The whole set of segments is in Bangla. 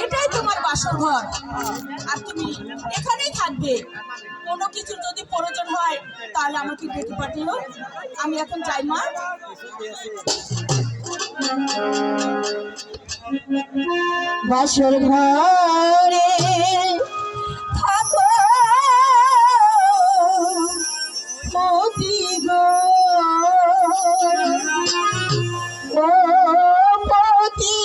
এটাই তোমার বাসর ঘর, আর তুমি এখানেই থাকবে। কোনো কিছু যদি প্রয়োজন হয় তাহলে আমাকে ডেকে পাঠিও। আমি এখন যাই মা। বাসর ঘরে থাকো মতি গো, ও মতি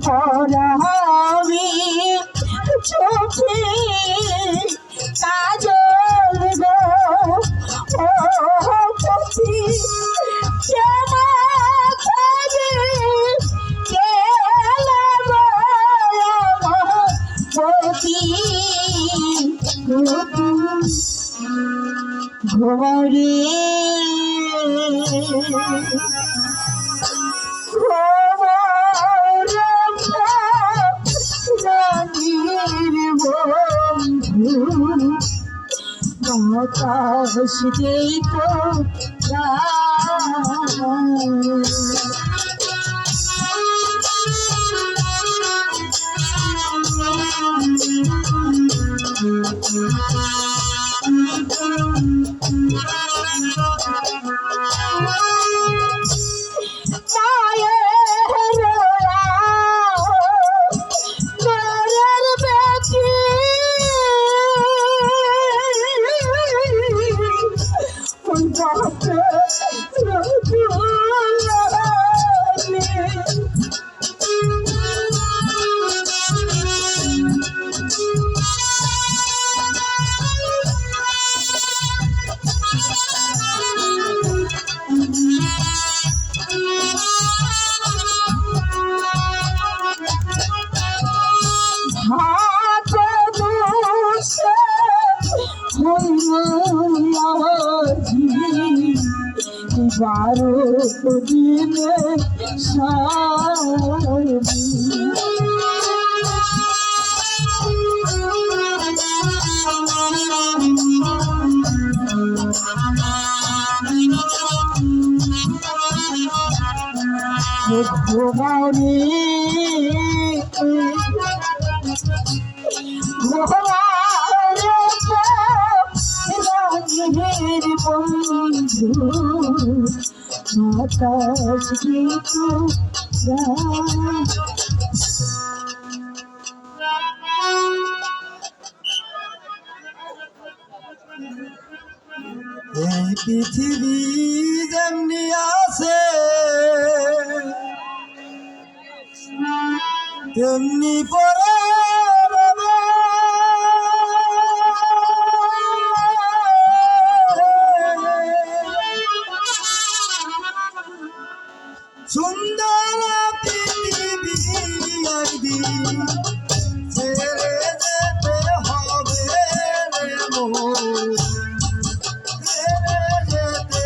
পরাবি চোখে কাজল গো, ও পতি কেনা খাবে কেলা পতি ঘরে বাতাস দেখো বারো দিনে ভগবানী বন্ধু বাতাস দেখো এই পৃথিবী যেমনি আছে তেমনি পরে সুন্দর পৃথিবী একদিন ছেড়ে যেতে হবে রে মোর, ছেড়ে যেতে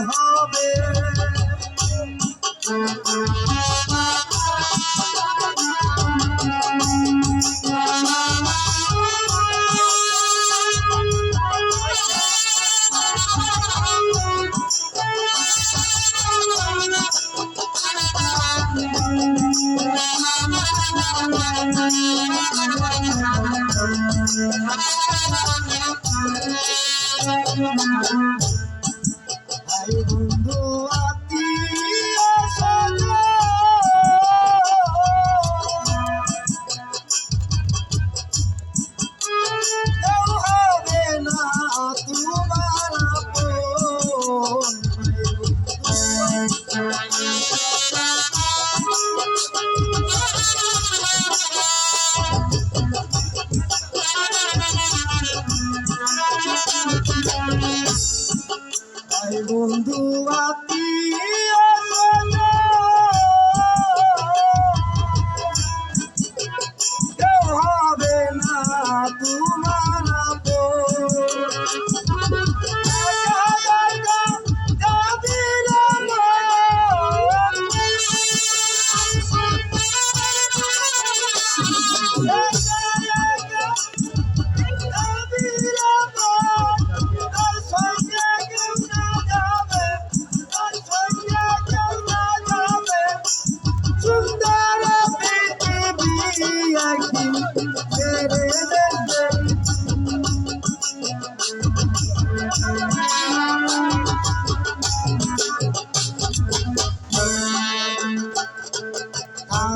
হবে। ভাই বন্ধু আত্মীয় কেউ হবে না তোমার আপন। ভাই বন্ধু আত্মীয়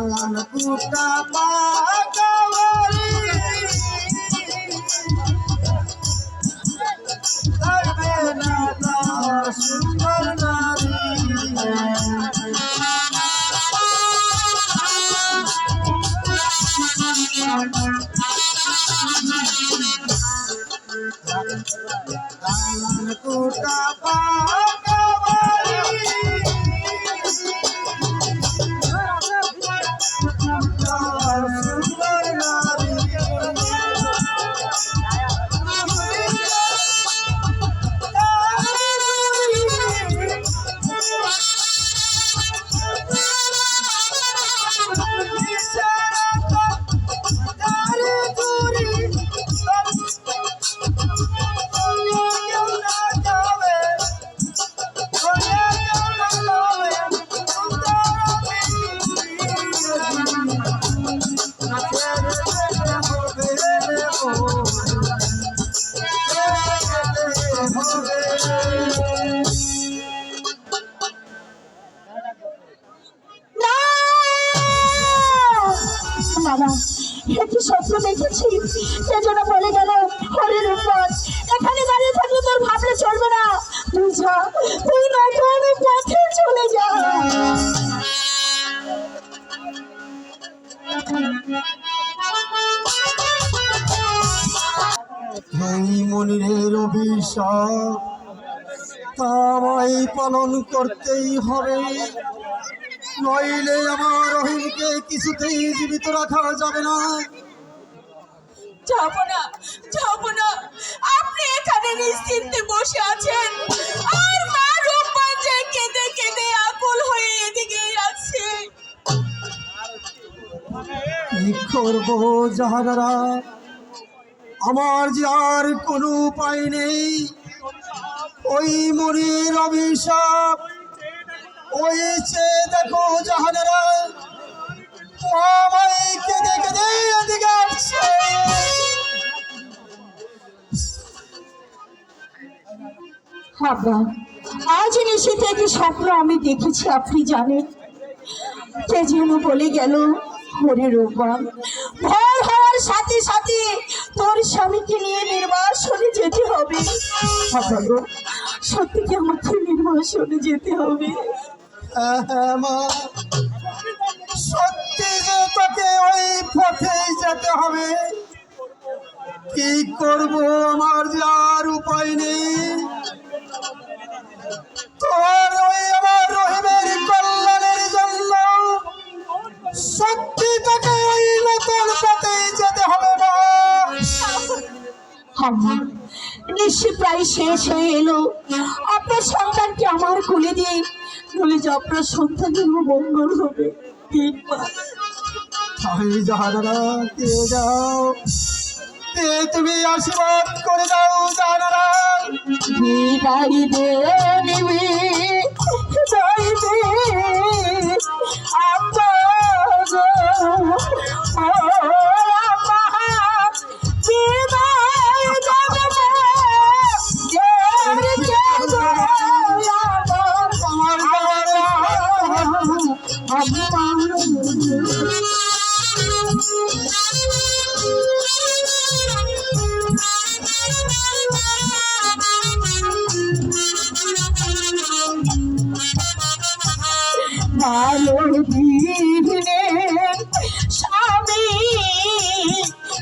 দালান কুটা পাকা বাড়ি থাকবে না তার সুন্দর নারী দালান কুটা পাকা বাড়ি তার সুন্দর নারী বাবা একটি স্বপ্ন দেখেছি সেজন্য বলে গেল হরির উপর এখানে দাঁড়িয়ে থাকলে তোর ভাবলে চলবে না তুই যা তুই নতুন পথে চলে যা এই মনিরের অভিশাপ তা আমায় পালন করতেই হবে নইলে আমার রহিমকে কিছুতেই জীবিত রাখা যাবে না যাবো না যাবো না আপনি এখানে নিশ্চিন্তে বসে আছেন আর মা রূপবান যে কেঁদে কেঁদে আকুল হয়ে এদিকে আসছে কি করবো জাহানারা আমার যে আর কোনো উপায় নেই ওই মনির অভিশাপ ওই চেয়ে দেখো জাহানারা আমায় কেঁদে কেঁদে এদিকে আসছে বাবা আজ নিশীথে একটি স্বপ্ন আমি দেখেছি আপনি জানেন কে যেন বলে গেল হরে রূপবান ভোর হওয়ার সাথে সাথে তোর স্বামীকে নিয়ে নির্বাসনে যেতে হবে বাবা গো, সত্যি কি আমাকে নির্বাসনে যেতে হবে হ্যাঁ মা সত্যি যে তোকে ওই পথেই যেতে হবে কি করব আমার যে আর উপায় নেই তোর ওই আমার রহিমের কল্যাণের জন্য সত্যি তোকে ওই নতুন পথেই যেতে হবে মা আমার নিশ্চয় প্রায় শেষ হয়ে এলো আপনার সন্তানকে আমার কোলে দিয়ে বলে যে আপনার সন্তানের মঙ্গল হবে তাই জাহানারা কে যাও তুমি আশীর্বাদ করে দাও জাহানারা বিদায় দে নিবি বিদায় দে আব্বা গো ও আব্বা বিদায় দেবে জের কে গো আব্বা ভালো দিনে স্বামী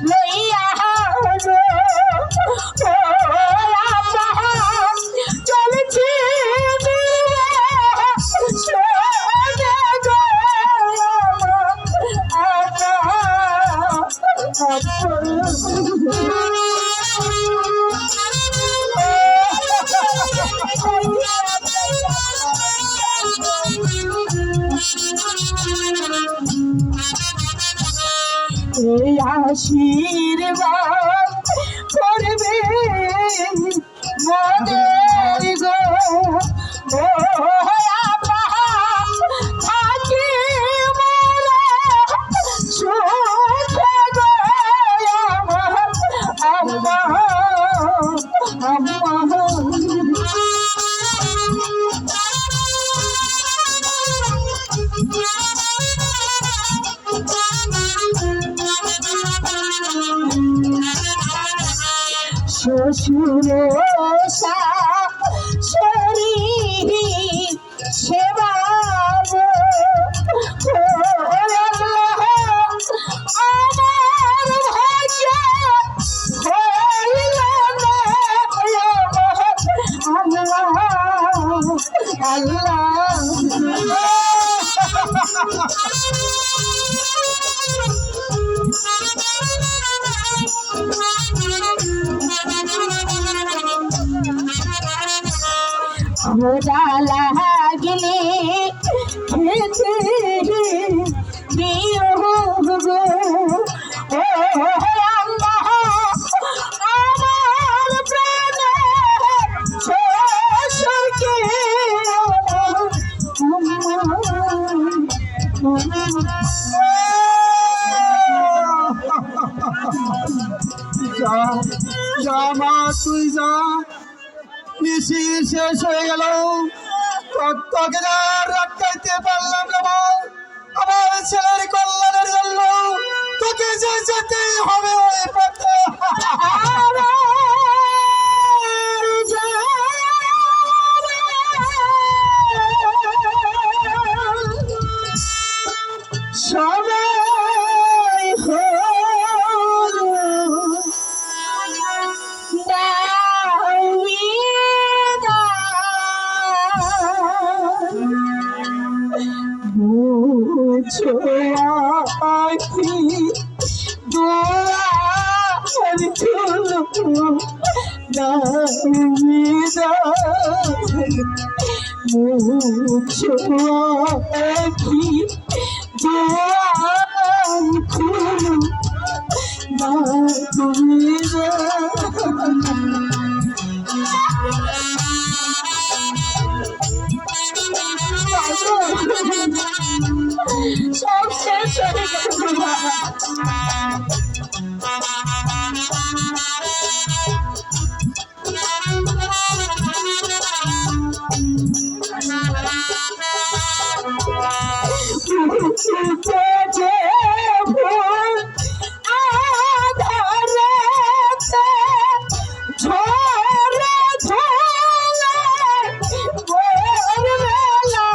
লইয়া চলছি এই আশীর্বাদ করবে মনের গো ও আপা থাকি মোরা সুখে গো আম্মা আম্মা সুরসা শরীর সেবা গো। ও আল্লাহ, আমার ভাগ্যে হইল না আল্লাহ খোদা লাগলে খেতে দিও গো। ও আল্লাহ, আমার প্রাণের শ্বশুরকে যা যা মা, তুই যা, নিশি শেষ হয়ে গেল, তোকে আর রাখাইতে পারলাম না মা। আমার ছেলের কল্যাণের জন্য তোকে যে যেতে হবে ওই পথে। সবাই হলো বুঝো আখি দোয়ার খুলো নামিদা। বুঝো আখি দোয়ার খুলো নামিদা। সব শেষ হয়ে গেছে বাবা। যে ভুল আধারেতে ঝরে ঝরে ভোরবেলা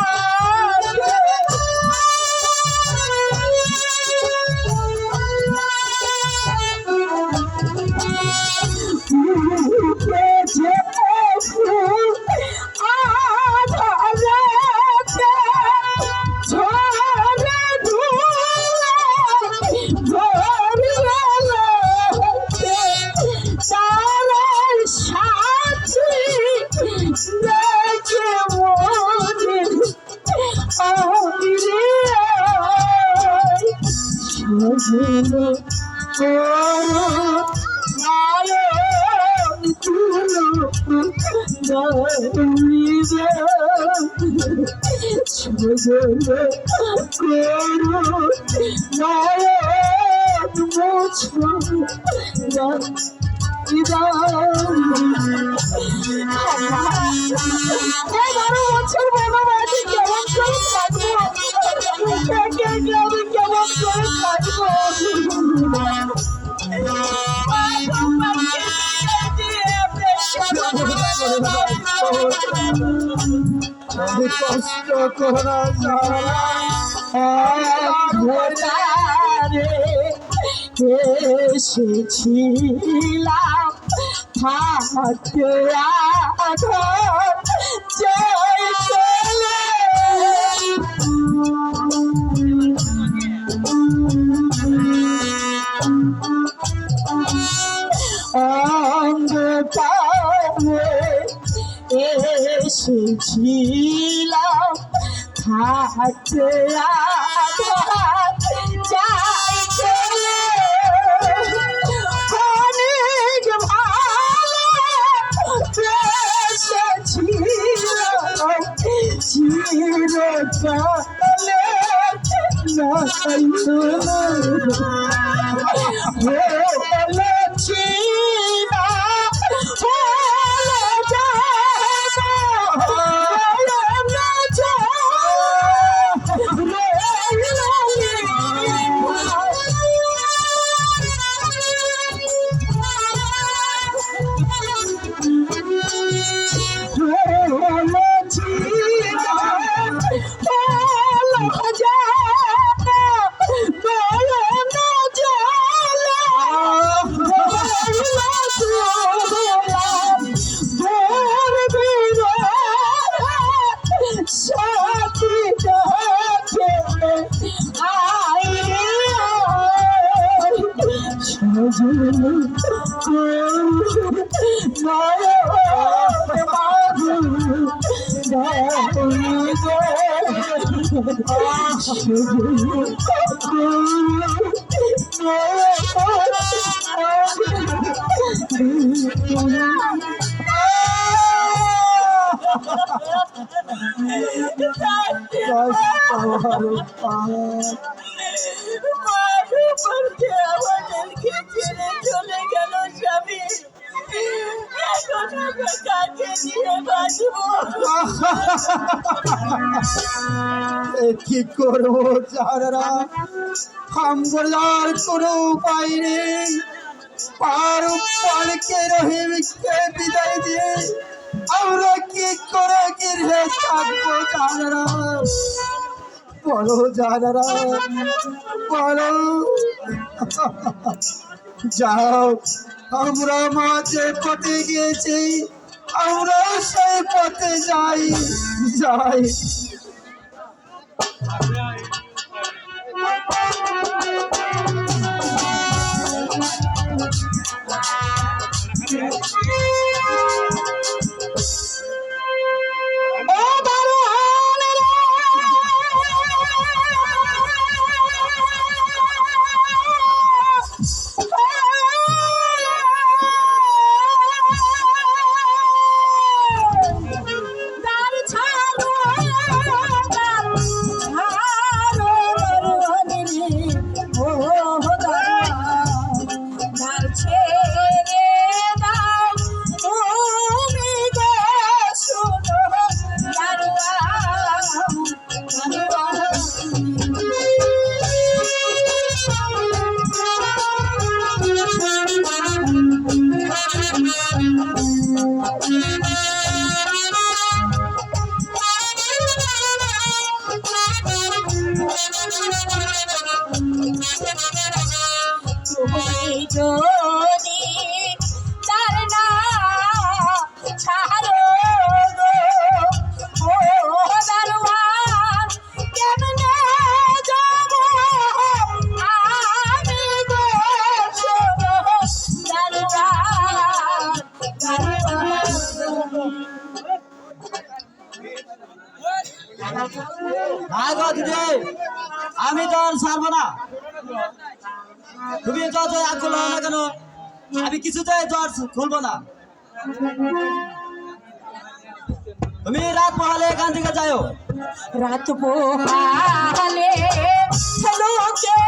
যে ভুল আধারেতে ঝরে তার সাথী দেখে মনে সজল নায়ন তুলো সজল করো নায়ন মুছো এগারো বছর বনবাসে কেমন করে থাকবো, আমি কেমন করে থাকবো। কষ্ট করা ভোটারে এসেছিলাম থাকতে আঘাত জয় চলে অন্ধকারে এসেছিলাম থাকতে আঘাত যাই চলে অনেক ভালো বেসেছিলাম চিরকালে বলেছি না আমাদেরকে ছেড়ে চলে গেল স্বামী। এখন আমরা কাকে নিয়ে বাঁচবো? কি করবো যারা আমরার কোনো উপায় নেই। পালকে রহিমকে বিদায় দিয়ে আমরা কি করে গিরে থাকবো যারা? বলো যারা, বলো। যাও, আমরা মাঝে পথে গিয়েছি, আমরা সেই পথে যাই যাই। যদি তার না ছাড়ো গো ও দারোয়ান, কেমনে যাব আমি গো শোনো দারোয়ান, দারোয়ান। আমি তো আর ছাড়বো না। তুমি যত আগ্রহ হও না কেন, আমি কিছুতেই জ্বর খুলবো না। তুমি রাত পোহালে এখান থেকে যাও। রাত পোহালে লোকে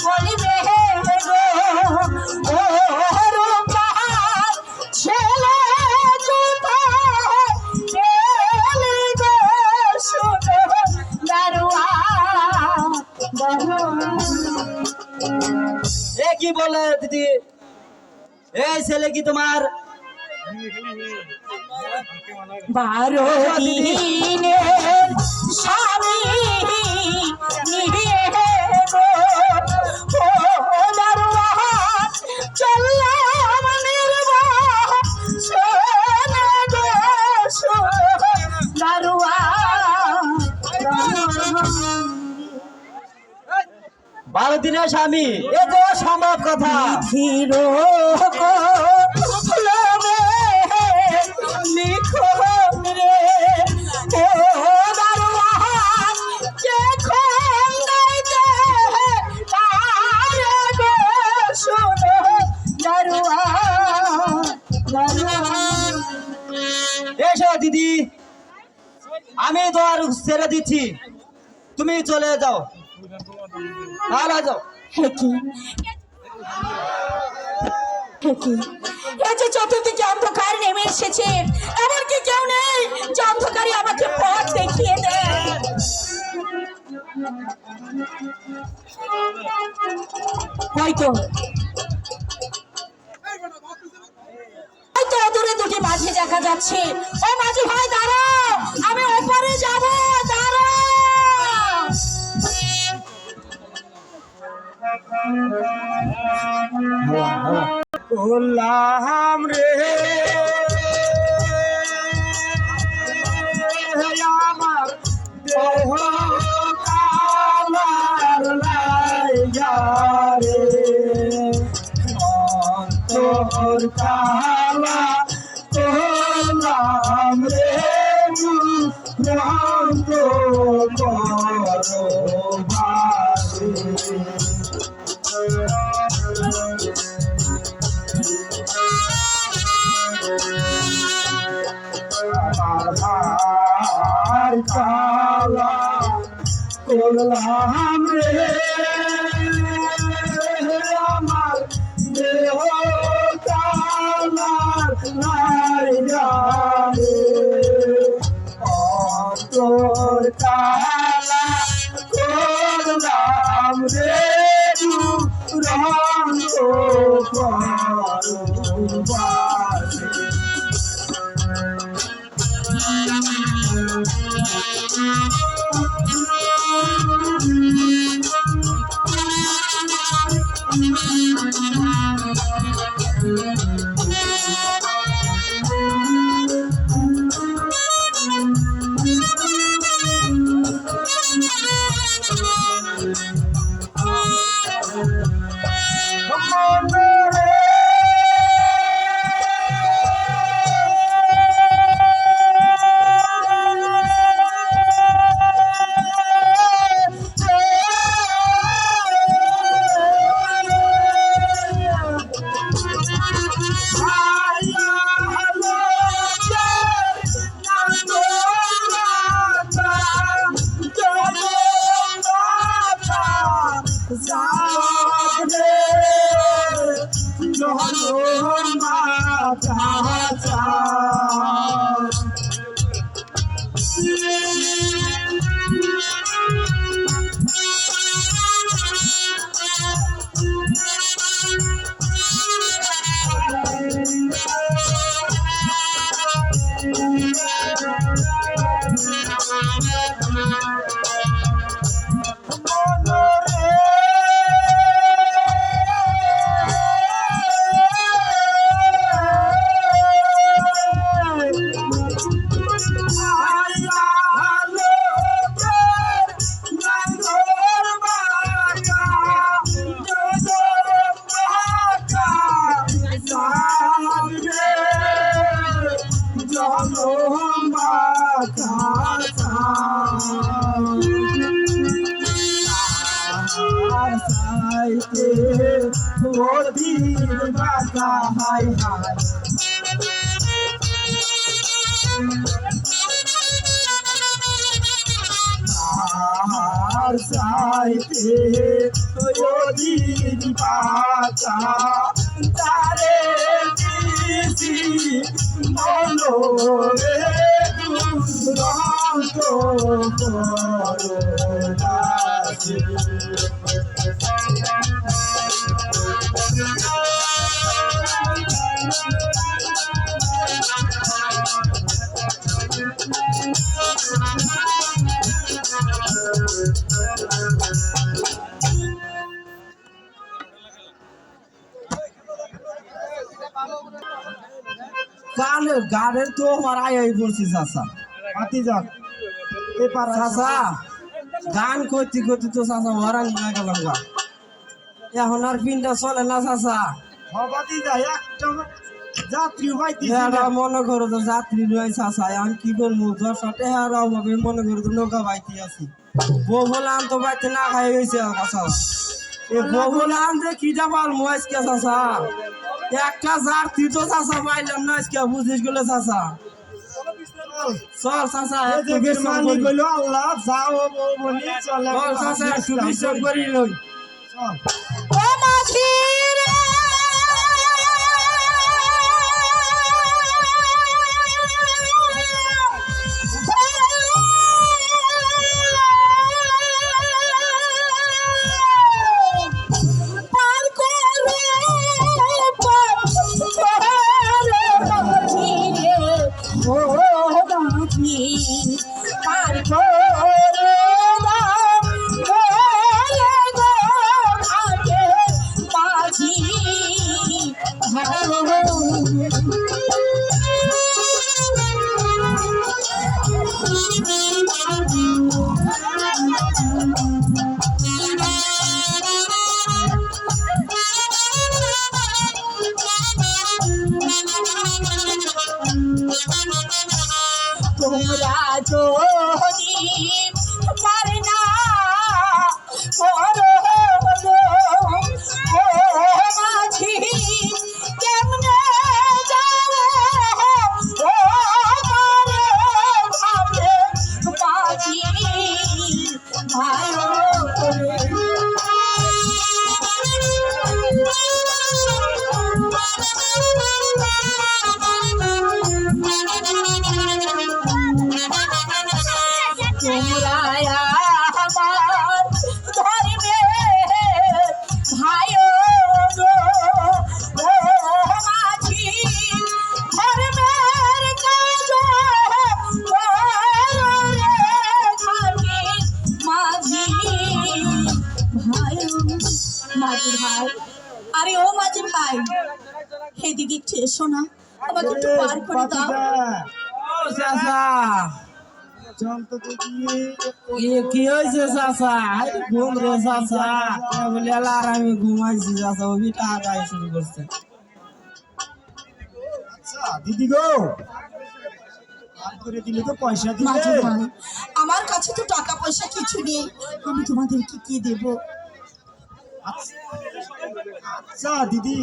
বলিবে গো ও রূপবান ছেলে কোথায় গেলি গো শোনো দারোয়ান, দারোয়ান। এ কি বলে দিদি, এই ছেলে কি তোমার? 12 দিনের স্বামী নিয়ে গো ও দারোয়ান চললাম নির্বাসনে গো শোনো দারোয়ান, দারোয়ান। 12 দিনের স্বামী, এ তো সম্ভব কথা। ধীরো লোভে লিখো রে ও দারোয়ান, কে খন্দাইতে পারে গো শোনো দারোয়ান, দারোয়ান। এসো দিদি, আমি তো আর ছেড়ে দিচ্ছি, তুমি চলে যাও। তাহলে যাও। হেকি হেকি, এই যে চতুর্দিকে অন্ধকার নেমে এসেছে, এমন কি কেউ নেই যে অন্ধকারে আমাকে পথ দেখিয়ে দেয়? হয়তো হয়তো দূরে দুটি মাঝি দেখা যাচ্ছে। ও মাঝি ভাই দাঁড়াও, আমি ওপারে যাব, দাঁড়াও। বললাম রে আমার দেহ কালার লাইগা রে তোর কালা করলাম রে ভ্রান্ত করবারে। আমার কালা করলাম রে আমার দেহ কালার নাই জানে তোর কালা করলাম রে রঙ করবারে। কানের গানের তো মারাই হয়ে পড়ছি চাচা। হাতি যাক এপার চাচা গান করতে করতে তো চাচা ওরান হয়ে গেলাম গা। এখন আর পিনটা চলে না চাচা। হবাতি যায় একটা যাত্রী পাইতে এরা মনে করো তো যাত্রী নয় চাচা। এখন কি করবো 10 টাকার অভাবে মনে করো তো নৌকা বাইতে আছি। বউ বলে আনতো বাইতে না খাই হয়েছে চাচা। এ বউ বলে আনতে কিটা পারবো আজকে চাচা। একটা যাত্রী তো চাচা পাইলাম না আজকে বুঝিস গেলে চাচা। চল চাচা একটু বিশ্রাম করি। আল্লাহ যাও বলি চলে চল চাচা একটু বিশ্রাম করি লই। ও মাঝি রে, পার করে মাঝি রে, ও মাঝি পার করে দাও, মাঝি করে তোমরা আমার ধর্মের ভাই গো, ও মাঝি ধর্মের কাজ করো রে ঘরে মাঝি ভাই। মাঝি ভাই, আরে ও মাঝি ভাই, এদিকে একটু এসো না, আমাকে একটু পার করে দাও। ও চাচা চল তো দেখি কি হয়েছে চাচা? ঘুম রে চাচা, বলে আর আমি ঘুমাইছি চাচা, ও বিটা আদায় শুরু করছে। আচ্ছা দিদি গো, আর করে দিলে তো পয়সা মাঝি দিবে। ভাই, আমার কাছে তো টাকা পয়সা কিছু নেই, আমি তোমাদেরকে কি দেব? আচ্ছা দিদি,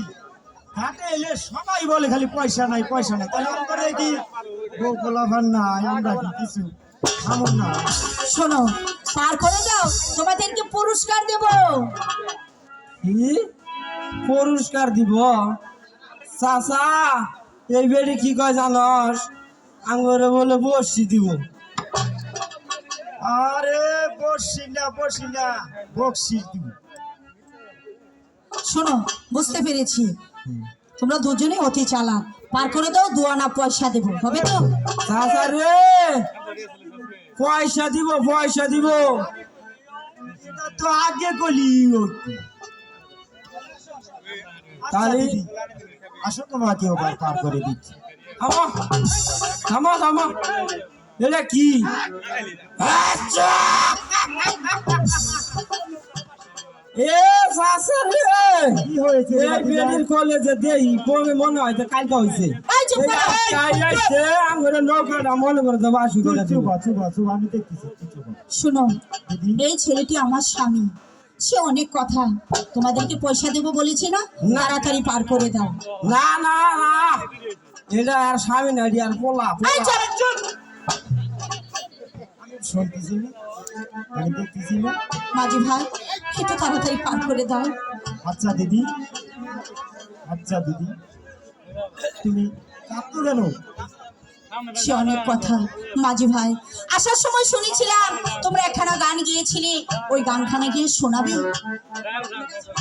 ঘাটে এলে সবাই বলে খালি পয়সা নাই পয়সা নাই, তাহলে আমরা করে কি বউ গোলাভার নাই, আমরা কি কিছু এমন না। শোনো, পার করে দাও, তোমাদেরকে পুরস্কার দেব। কি পুরস্কার দিব? চাচা এই বেড়ি কি কয় জানস? আঙ্গুরে বলে বসি দিব। আরে বসি না বকশিস দিব। শোনো, বুঝতে পেরেছি, তোমরা দুজনেই অতি চালাক, পার করে দাও, 2 আনা পয়সা দেবো, হবে তো? চাচা রে পয়সা দিব পয়সা দিব। এটা তো আগে গলি তাহলে আসো, তোমাকে ওবার পার করে দিচ্ছি। থামো থামো থামো, এটা কি? আচ্ছা! এ চাচা রে, কি হয়েছে এই বেড়ির কলেজে দেই পরে মনে হয় তো কালকে হয়েছে। এই চুপ করো, এই! আঙ্গুরে নৌকাটা মনে করে দেবো আসু করে দেবো। চুপ, আমি দেখতেছি চুপ। শোনো, দিদি এই ছেলেটি আমার স্বামী, সে অনেক কথা, তোমাদেরকে পয়সা দেবো বলেছি না, তাড়াতাড়ি পার করে দাও। না না না, এটা আর স্বামী না, এটা আর পোলা এই চুপ! শুনতেছি না, আমি দেখতেছি না। মাঝি ভাই, একটু তাড়াতাড়ি পার করে দাও। আচ্ছা দিদি, তুমি কাঁদতো কেন? সে অনেক কথা। মাঝি ভাই, আসার সময় শুনেছিলাম তোমরা একখানা গান গিয়েছিলে, ওই গানখানা গিয়ে শোনাবে।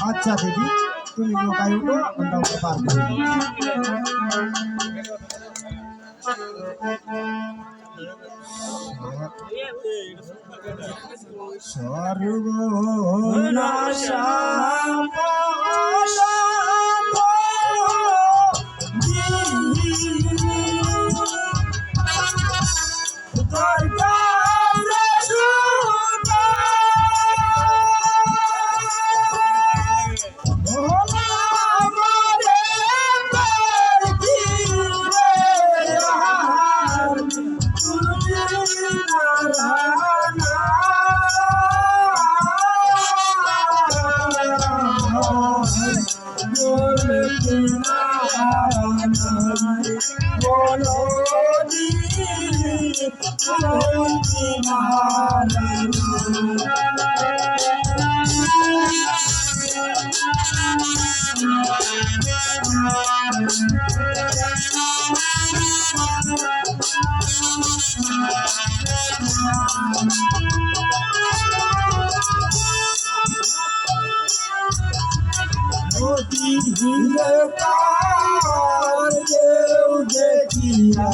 আচ্ছা দিদি, তুমি নৌকায় উঠো, আমরা ওকে পার করে দিই। সর্বনাশা দেখিয়া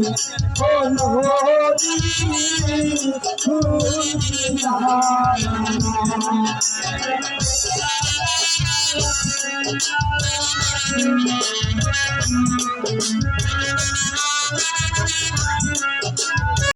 কোন